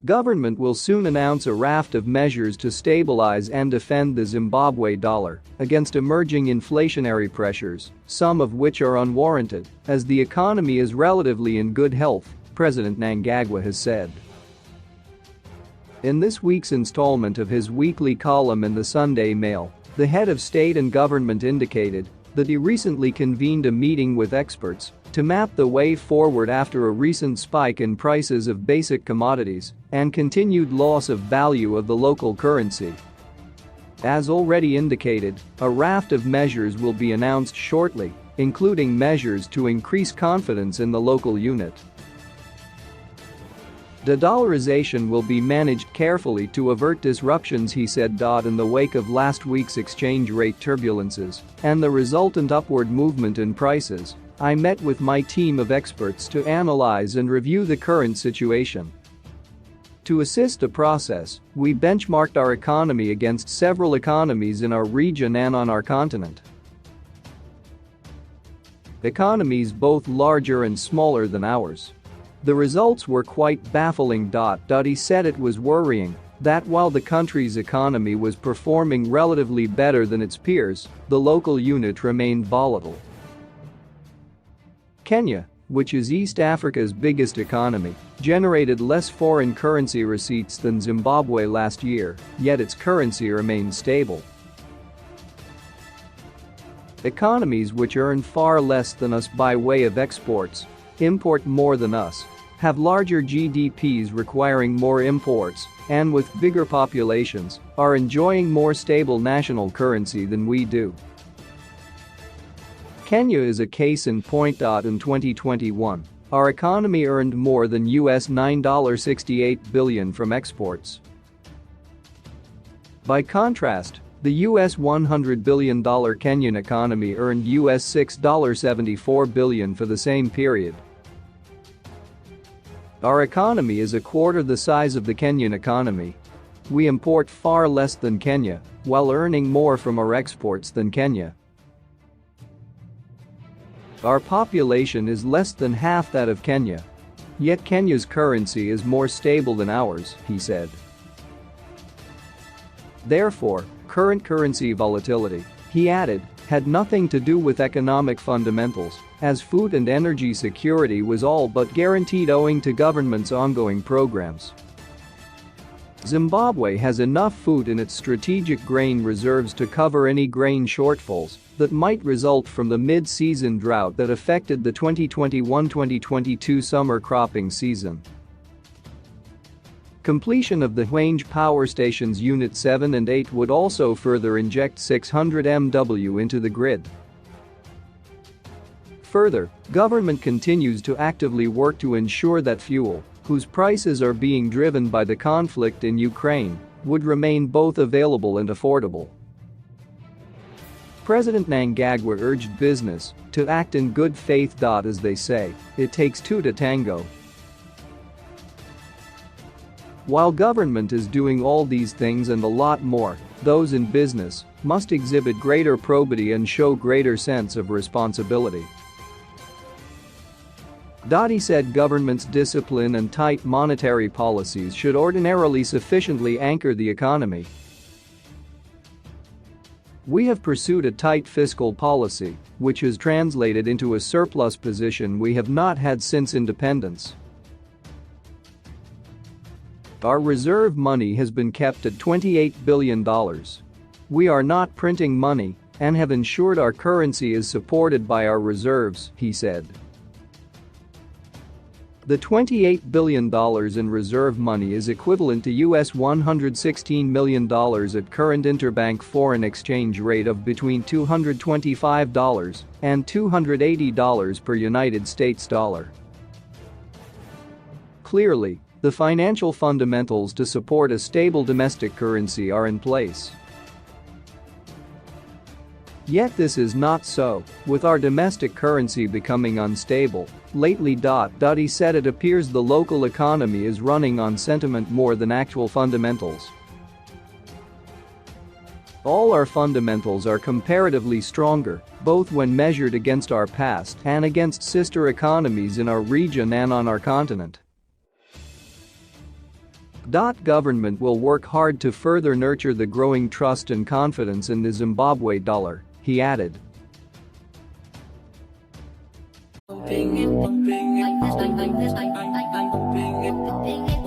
Government will soon announce a raft of measures to stabilize and defend the Zimbabwe dollar against emerging inflationary pressures, some of which are unwarranted, as the economy is relatively in good health, President Mnangagwa has said. In this week's installment of his weekly column in the Sunday Mail, the head of state and government indicated that he recently convened a meeting with experts to map the way forward after a recent spike in prices of basic commodities and continued loss of value of the local currency. As already indicated, a raft of measures will be announced shortly, including measures to increase confidence in the local unit. De-dollarization will be managed carefully to avert disruptions, he said. In the wake of last week's exchange rate turbulences and the resultant upward movement in prices, I met with my team of experts to analyze and review the current situation. To assist the process, we benchmarked our economy against several economies in our region and on our continent. Economies both larger and smaller than ours. The results were quite baffling. He said it was worrying that while the country's economy was performing relatively better than its peers, the local unit remained volatile. Kenya, which is East Africa's biggest economy, generated less foreign currency receipts than Zimbabwe last year, yet its currency remained stable. Economies which earn far less than us by way of exports, import more than us, have larger GDPs requiring more imports, and with bigger populations, are enjoying more stable national currency than we do. Kenya is a case in point. In 2021, our economy earned more than US $9.68 billion from exports. By contrast, the US $100 billion Kenyan economy earned US $6.74 billion for the same period. Our economy is a quarter the size of the Kenyan economy. We import far less than Kenya, while earning more from our exports than Kenya. Our population is less than half that of Kenya. Yet Kenya's currency is more stable than ours, he said. Therefore, current currency volatility, he added, had nothing to do with economic fundamentals, as food and energy security was all but guaranteed owing to government's ongoing programs. Zimbabwe has enough food in its strategic grain reserves to cover any grain shortfalls that might result from the mid-season drought that affected the 2021-2022 summer cropping season. Completion of the Hwange power stations Unit 7 and 8 would also further inject 600 MW into the grid. Further, government continues to actively work to ensure that fuel, whose prices are being driven by the conflict in Ukraine, would remain both available and affordable. President Mnangagwa urged business to act in good faith. As they say, it takes two to tango. While government is doing all these things and a lot more, those in business must exhibit greater probity and show greater sense of responsibility. He said government's discipline and tight monetary policies should ordinarily sufficiently anchor the economy. We have pursued a tight fiscal policy, which has translated into a surplus position we have not had since independence. Our reserve money has been kept at $28 billion. We are not printing money and have ensured our currency is supported by our reserves, he said. The $28 billion in reserve money is equivalent to US $116 million at current interbank foreign exchange rate of between $225 and $280 per United States dollar. Clearly, the financial fundamentals to support a stable domestic currency are in place. Yet this is not so, with our domestic currency becoming unstable lately. He said it appears the local economy is running on sentiment more than actual fundamentals. All our fundamentals are comparatively stronger, both when measured against our past and against sister economies in our region and on our continent. Government will work hard to further nurture the growing trust and confidence in the Zimbabwe dollar, he added. Ping it, ping it, ping it, ping it, ping it.